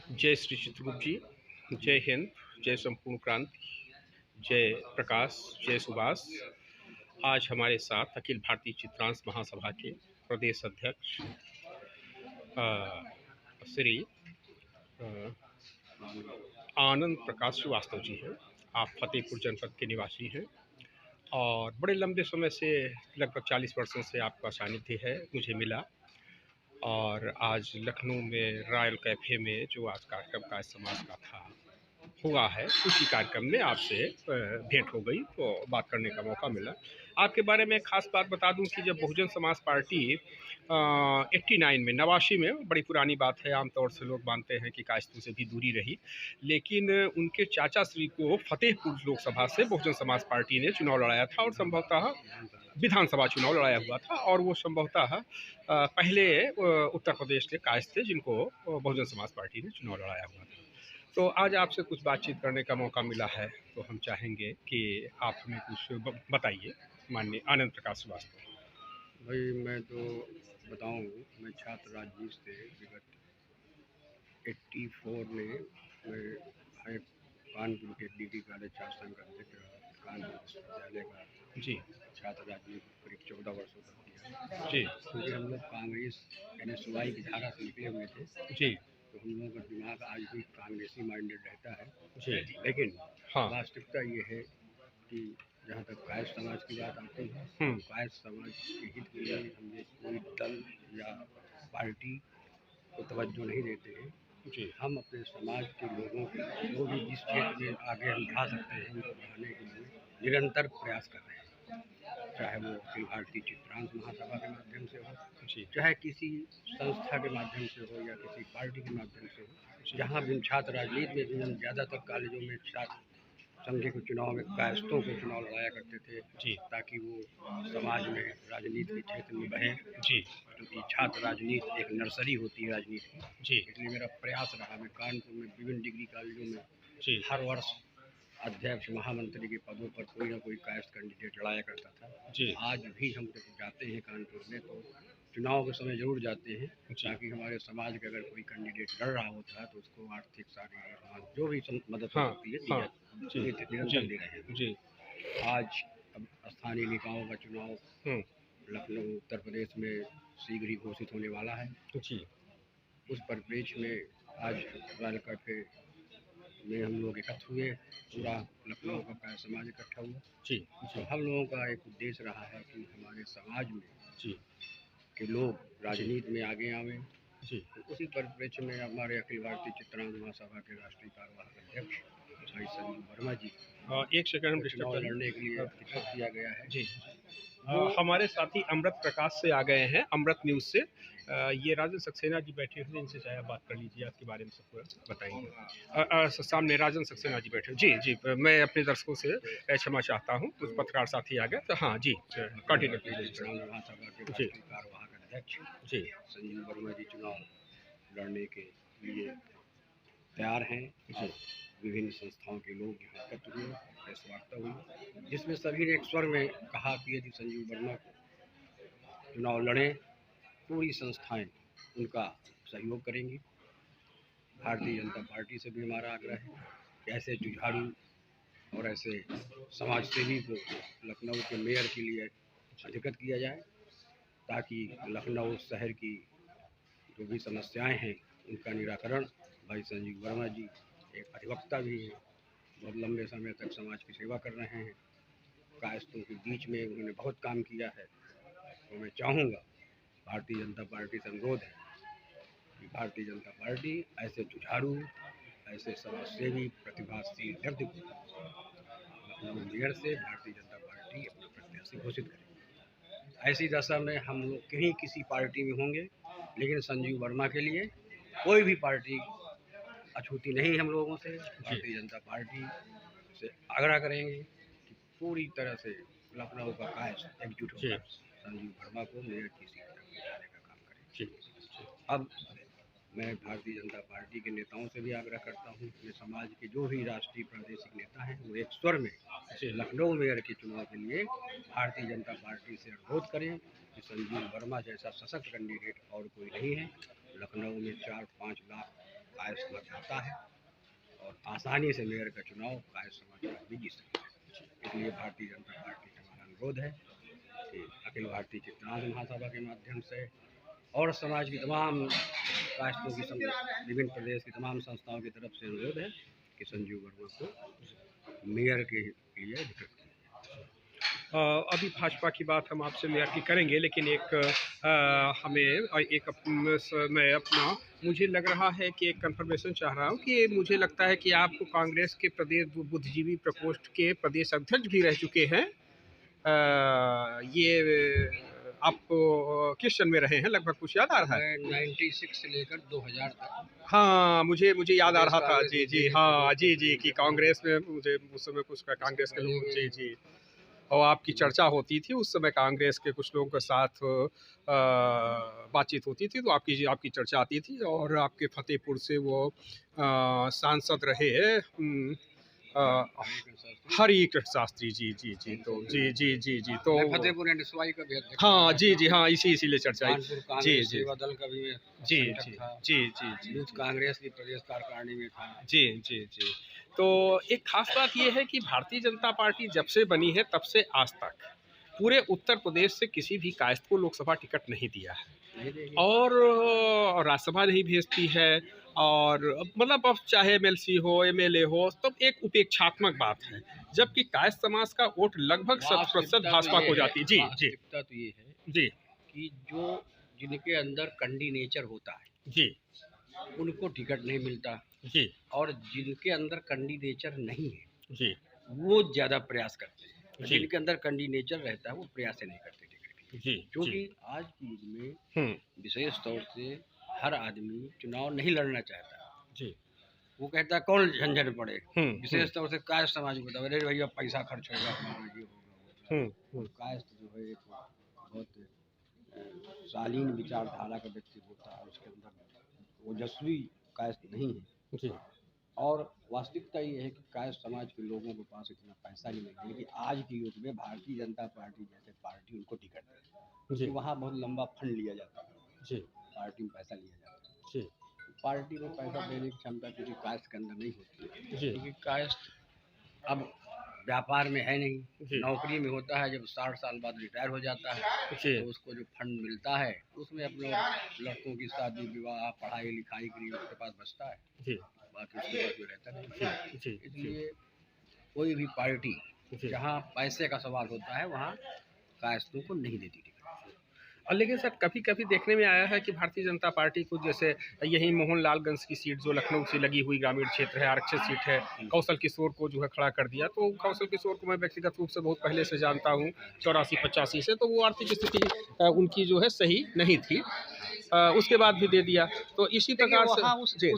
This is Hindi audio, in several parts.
जय श्री चित्रगुप्त जी। जय हिंद। जय संपूर्ण क्रांति। जय प्रकाश। जय सुभाष। आज हमारे साथ अखिल भारतीय चित्रांश महासभा के प्रदेश अध्यक्ष श्री आनंद प्रकाश श्रीवास्तव जी हैं। आप फतेहपुर जनपद के निवासी हैं और बड़े लंबे समय से, लगभग 40 वर्षों से आपका सानिध्य है, मुझे मिला। और आज लखनऊ में रॉयल कैफे में जो आज कार्यक्रम का समाज का था हुआ है, उसी कार्यक्रम में आपसे भेंट हो गई तो बात करने का मौका मिला। आपके बारे में खास बात बता दूं कि जब बहुजन समाज पार्टी 89 में, 89 में, बड़ी पुरानी बात है, आमतौर से लोग मानते हैं कि कायस्थों से भी दूरी रही, लेकिन उनके चाचा श्री को फतेहपुर लोकसभा से बहुजन समाज पार्टी ने चुनाव लड़ाया था और संभवतः विधानसभा चुनाव लड़ाया हुआ था। और वो संभवतः पहले उत्तर प्रदेश के कायस्थ थे जिनको बहुजन समाज पार्टी ने चुनाव लड़ाया हुआ था। तो आज आपसे कुछ बातचीत करने का मौका मिला है, तो हम चाहेंगे कि आप हमें कुछ बताइए, माननीय आनंद प्रकाश श्रीवास्तव। भाई मैं तो बताऊं, मैं छात्र राजनीति से विगत 84 में मैं कानपुर के डीडी कॉलेज छात्र संघ का अध्यक्ष रहा, कानपुर विश्वविद्यालय का जी छात्र राजनीति करीब 14 वर्षों तक किया। जी क्योंकि हम लोग कांग्रेस यानी सुबाई की धारा से निकले हुए थे, जी तो हम लोगों का दिमाग आज भी कांग्रेसी माइंडेड रहता है। जी। लेकिन हाँ। वास्तविकता ये है कि जहाँ तक कायस्थ समाज की बात आती है, तो कायस्थ समाज के हित के लिए हम ये कोई दल या पार्टी को तवज्जो नहीं देते हैं जी हम अपने समाज के लोगों को जो भी जिस क्षेत्र में आगे हम बढ़ा सकते हैं उनको बढ़ाने के लिए निरंतर प्रयास कर रहे हैं, चाहे वो अखिल भारतीय चित्रांश महासभा के माध्यम से हो, जी चाहे किसी संस्था के माध्यम से हो या किसी पार्टी के माध्यम से हो। जहाँ भी छात्र राजनीति में भी हम ज़्यादातर कॉलेजों में छात्र संघ के चुनाव में कायस्थों को चुनाव लड़ाया करते थे, जी ताकि वो समाज में राजनीति के क्षेत्र में बढ़े। जी क्योंकि छात्र राजनीति एक नर्सरी होती है राजनीति की, जी इसलिए मेरा प्रयास रहा। मैं कानपुर में विभिन्न डिग्री कॉलेजों में जी हर वर्ष अध्यक्ष महामंत्री के पदों पर कोई ना कोई कायस्थ कैंडिडेट लड़ाया करता था। जी आज भी हम जब जाते हैं कानपुर में तो चुनाव के समय जरूर जाते हैं, जी ताकि हमारे समाज का अगर कोई कैंडिडेट लड़ रहा होता है तो उसको आर्थिक, शारीरिक, जो भी मदद हो हाँ सकती है हाँ जी निरंतर दे रहे हैं। जी आज अब स्थानीय निकायों का चुनाव लखनऊ उत्तर प्रदेश में शीघ्र ही घोषित होने वाला है। जी उस परिप्रेक्ष्य में आज रॉयल कैफे में हम लोग एकत्र हुए, पूरा लखनऊ का समाज इकट्ठा हुआ। जी तो हम लोगों का एक उद्देश्य रहा है कि हमारे समाज में जी के लोग राजनीति में आगे आवें। जी तो उसी परिप्रेक्ष्य में हमारे अखिल भारतीय चित्रांश महासभा के राष्ट्रीय कार्यवाहक अध्यक्ष भाई संजीव वर्मा जी एक सेकंड हम को डिस्टर्ब चुनाव करें। लड़ने के लिए टिकट दिया गया है। जी हमारे साथी अमृत प्रकाश से आ गए हैं, अमृत न्यूज़ से। ये राजन सक्सेना जी बैठे हुए, इनसे चाहे आप बात कर लीजिए, आपके बारे में सब पूरा बताएंगे। सामने राजन सक्सेना जी बैठे। जी जी, मैं अपने दर्शकों से क्षमा चाहता हूँ, कुछ पत्रकार साथी आ गए, तो हाँ जी, कंटिन्यू कीजिए। चित्रांश महासभा के जी राष्ट्रीय कार्यवाहक अध्यक्ष जी संजीव वर्मा जी चुनाव लड़ने के लिए तैयार हैं। अब विभिन्न संस्थाओं के लोग यहाँ एकत्र हुए, प्रेस वार्ता हुई, जिसमें सभी ने एक स्वर में कहा कि यदि संजीव वर्मा चुनाव लड़ें, पूरी संस्थाएं उनका सहयोग करेंगी। भारतीय जनता पार्टी से भी हमारा आग्रह है कि ऐसे जुझारू और ऐसे समाज सेवी को लखनऊ के मेयर के लिए अधिकृत किया जाए, ताकि लखनऊ शहर की जो भी समस्याएं हैं उनका निराकरण। भाई संजीव वर्मा जी एक अधिवक्ता भी हैं, बहुत लंबे समय तक समाज की सेवा कर रहे हैं, कायस्थों के बीच में उन्होंने बहुत काम किया है। तो मैं चाहूँगा, भारतीय जनता पार्टी से अनुरोध है कि भारतीय जनता पार्टी ऐसे जुझारू, ऐसे समाजसेवी, प्रतिभाशाली व्यक्ति को लखनऊ मेयर से भारतीय जनता पार्टी अपना प्रत्याशी घोषित करेगी। ऐसी दशा में हम लोग कहीं किसी पार्टी में होंगे, लेकिन संजीव वर्मा के लिए कोई भी पार्टी अछूती नहीं। हम लोगों से भारतीय जनता पार्टी से आग्रह करेंगे कि पूरी तरह से लखनऊ का कायस्थ एकजुट होकर संजीव वर्मा को मेयर की सीट तक पहुँचाने का काम करें। अब मैं भारतीय जनता पार्टी के नेताओं से भी आग्रह करता हूँ कि समाज के जो भी राष्ट्रीय प्रादेशिक नेता हैं वो एक स्वर में लखनऊ मेयर के चुनाव के लिए भारतीय जनता पार्टी से अनुरोध करें कि संजीव वर्मा जैसा सशक्त कैंडिडेट और कोई नहीं है। लखनऊ में 4-5 लाख कायस्थ समाज आता है और आसानी से मेयर का चुनाव कायस्थ समाज का भी जीत सकता है। इसलिए भारतीय जनता पार्टी से हमारा अनुरोध है कि अखिल भारतीय चित्रांश महासभा के माध्यम से और समाज की तमाम कास्टों की विभिन्न प्रदेश की तमाम संस्थाओं की तरफ से अनुरोध है कि संजीव वर्मा को मेयर के लिए अधिकृत किया। अभी भाजपा की बात हम आपसे मेयर की करेंगे, लेकिन मैं अपना मुझे लग रहा है कि एक कंफर्मेशन चाह रहा हूँ कि मुझे लगता है कि आप कांग्रेस के प्रदेश बुद्धिजीवी प्रकोष्ठ के प्रदेश अध्यक्ष भी रह चुके हैं। ये आप किस सन में रहे हैं, लगभग कुछ याद आ रहा है? 96 से लेकर 2000 तक। हाँ, मुझे याद आ रहा था। जी जी, हाँ जी जी, कि कांग्रेस में मुझे उस समय कुछ कांग्रेस के लोग, जी जी, और आपकी चर्चा होती थी उस समय कांग्रेस के कुछ लोगों के साथ बातचीत होती थी, तो आपकी चर्चा आती थी। और आपके फतेहपुर से वो सांसद रहे हरिकृष्ण शास्त्री जी जी जी, तो जी जी जी जी, तो फतेहपुर एंड स्वाई का भी अध्यक्ष। हाँ जी जी, हाँ इसीलिए चर्चा जी जी सेवा दल का भी जी जी जी जी जी, कांग्रेस की प्रदेश कार्यकारिणी में था। जी जी जी। तो एक खास बात यह है कि भारतीय जनता पार्टी जब से बनी है तब से आज तक पूरे उत्तर प्रदेश से किसी भी कायस्थ को लोकसभा टिकट नहीं दिया है, और राज्यसभा नहीं भेजती है। और मतलब अब चाहे एमएलसी हो, एमएलए हो, तो एक उपेक्षात्मक बात है, जबकि कायस्थ समाज का वोट लगभग 100% भाजपा को जाती है। जी जी, तो ये है जी कि जो जिनके अंदर कंडी नेचर होता है जी, उनको टिकट नहीं मिलता जी, और जिनके अंदर कंडी नेचर नहीं है जी, वो ज़्यादा प्रयास करते हैं। जी, जिनके अंदर कंडी नेचर रहता है वो प्रयास नहीं करते टिकट के, जी, क्योंकि आज की युग में हम्म, विशेष तौर से हर आदमी चुनाव नहीं लड़ना चाहता। जी, वो कहता है कौन झंझट पड़े। विशेष हम्म, तौर से कायस्थ समाज को अरे भैया पैसा खर्च होगा, हमारा ये होगा। कायस्थ जो है एक बहुत शालीन विचारधारा का व्यक्ति होता है, उसके अंदर ओजस्वी कायस्थ नहीं है। जी, और वास्तविकता ये है कि कायस्थ समाज के लोगों के पास इतना पैसा ही नहीं है कि आज के युग में भारतीय जनता पार्टी जैसे पार्टी उनको टिकट दे, क्योंकि वहाँ बहुत लंबा फंड लिया जाता है। जी, पार्टी में पैसा लिया जाता है। जी, पार्टी में पैसा देने की क्षमता किसी कायस्थ के अंदर नहीं होती है, क्योंकि कायस्थ अब व्यापार में है नहीं, नौकरी में होता है। जब 60 साल बाद रिटायर हो जाता है तो उसको जो फंड मिलता है उसमें अपने लड़कों की शादी विवाह पढ़ाई लिखाई के लिए उसके पास बचता है, बाकी उसके पास जो रहता नहीं। इसलिए कोई भी पार्टी जहाँ पैसे का सवाल होता है वहाँ कायस्थों को नहीं देती टिकट। और लेकिन सर कभी कभी देखने में आया है कि भारतीय जनता पार्टी को, जैसे यही मोहनलालगंज की सीट जो लखनऊ से लगी हुई ग्रामीण क्षेत्र है, आरक्षित सीट है, कौशल किशोर को जो है खड़ा कर दिया। तो कौशल किशोर को मैं व्यक्तिगत रूप से बहुत पहले से जानता हूँ, 84-85 से, तो वो आर्थिक स्थिति उनकी जो है सही नहीं थी, उसके बाद भी दे दिया। तो इसी प्रकार से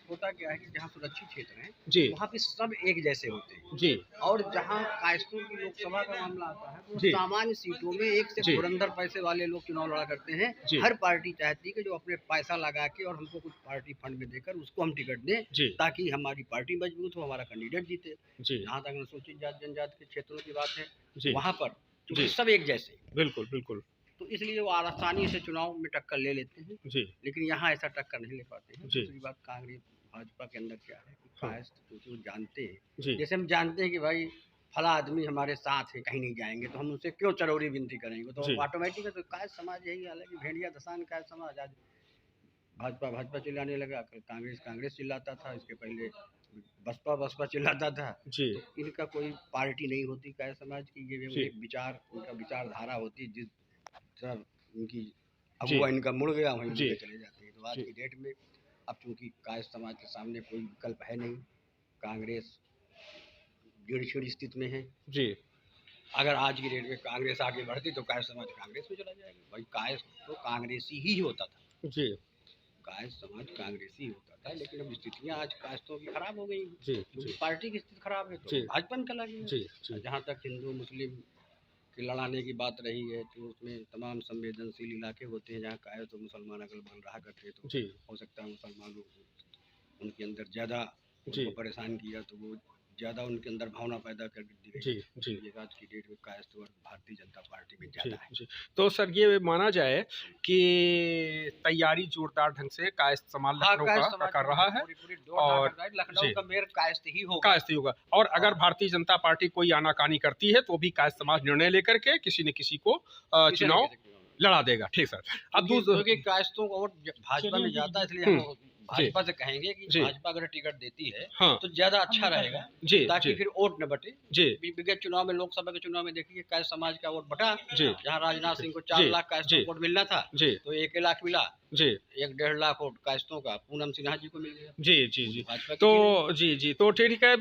होता क्या है कि जहाँ सुरक्षित क्षेत्र है जी, वहाँ पे सब एक जैसे होते हैं जी, और जहाँ कायस्थों की लोकसभा का मामला आता है तो सामान्य सीटों में एक से धुरंधर पैसे वाले लोग चुनाव लड़ा करते हैं। हर पार्टी चाहती है कि जो अपने पैसा लगा के और हमको कुछ पार्टी फंड में देकर उसको हम टिकट दें ताकि हमारी पार्टी मजबूत हो, हमारा कैंडिडेट जीते। जहाँ तक अनुसूचित जाति जनजाति के क्षेत्रों की बात है वहाँ पर सब एक जैसे, बिल्कुल बिल्कुल, तो इसलिए वो आसानी से चुनाव में टक्कर ले लेते हैं। जी, लेकिन यहाँ ऐसा टक्कर नहीं ले पाते हैं। दूसरी बात, कांग्रेस भाजपा के अंदर क्या है कि कायस्थ क्योंकि वो जानते हैं, जैसे हम जानते हैं कि भाई फला आदमी हमारे साथ है, कहीं नहीं जाएंगे तो हम उनसे क्यों चरौरी विनती करेंगे, तो ऑटोमेटिक है। तो कायस्थ समाज यही हाल है कि भेड़िया दसान कायस्थ समाज। आज भाजपा चिल्लाने लगा, कांग्रेस चिल्लाता था, इसके पहले बसपा चिल्लाता था। तो इनका कोई पार्टी नहीं होती कायस्थ समाज की, ये एक विचार, उनका विचारधारा होती है। जिस तरह उनकी अगुआ इनका मुड़ गया वहीं चले जाते हैं। तो आज की डेट में अब चूंकि कायस्थ समाज के सामने कोई विकल्प है नहीं, कांग्रेस गिड़छिड़ स्थिति में है। जी, अगर आज की डेट में कांग्रेस आगे बढ़ती तो कायस्थ समाज कांग्रेस में चला जाएगा। भाई कायस्थ तो कांग्रेसी ही होता था। जी, कायस्थ समाज कांग्रेसी होता था, लेकिन अब स्थितियाँ आज कायस्थों की खराब हो गई। जी, पार्टी की स्थिति खराब है तो भाजपा में चला गया। जहाँ तक हिंदू मुस्लिम की लड़ाने की बात रही है तो उसमें तमाम संवेदनशील इलाके होते हैं जहाँ कायस्थ और मुसलमान अगल बगल रहा करते हैं, तो हो सकता है मुसलमानों को उनके अंदर ज़्यादा उनको परेशान किया तो वो ज़्यादा उनके अंदर भावना पैदा कर दी गई। जी जी ये आज की डेट में कायस्थ वर्ग भारतीय जनता पार्टी में जी ज़्यादा है। जी। तो सर ये माना जाए कि तैयारी जोरदार ढंग से कायस्थ समाज हाँ, लखनऊ कायस्थ का समाज कर रहा है पूरी और दौड़ लखनऊ जी का मेयर कायस्थ ही होगा। कायस्थ ही होगा। और अगर भारतीय जनता पार्टी कोई आनाकानी करती है तो भी कायस्थ समाज निर्णय लेकर के किसी न किसी को किसी न चुनाव किसी को। लड़ा देगा। ठीक सर। अब क्योंकि कायस्थों का वोट भाजपा में जाता है, इसलिए हम भाजपा से कहेंगे कि जी भाजपा अगर टिकट देती है हाँ तो ज्यादा अच्छा रहेगा, जी ताकि जी फिर वोट न बटे। जी विगत चुनाव में, लोकसभा के चुनाव में देखिए कायस्थ समाज का वोट बटा। जी जहां राजनाथ सिंह को 4 जी लाख कायस्थों जी को वोट मिलना था, जी तो 1 लाख मिला। जी 1-1.5 लाख वोट कायस्थों का पूनम सिन्हा जी को मिल गया। जी जी जी। भाजपा तो की जी जी तो ठीक है।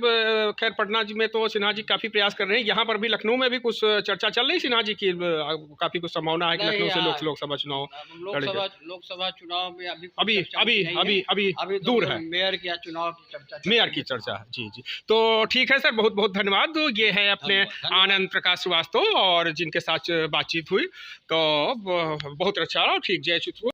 खैर पटना जी में तो सिन्हा जी काफ़ी प्रयास कर रहे हैं। यहाँ पर भी लखनऊ में भी कुछ चर्चा चल रही सिन्हा जी की। काफ़ी कुछ संभावना है कि नहीं लखनऊ से यार, लोकसभा चुनाव लड़ेंगे। लोकसभा चुनाव में अभी अभी कोई चर्चा अभी नहीं है। अभी अभी अभी तो दूर है। मेयर की चुनाव की चर्चा चल मेयर रही की है। चर्चा है। जी जी। तो ठीक है सर, बहुत बहुत धन्यवाद। तो ये है अपने धन्यवाद। आनंद प्रकाश श्रीवास्तव और जिनके साथ बातचीत हुई तो बहुत अच्छा रहा। ठीक, जय चित्र।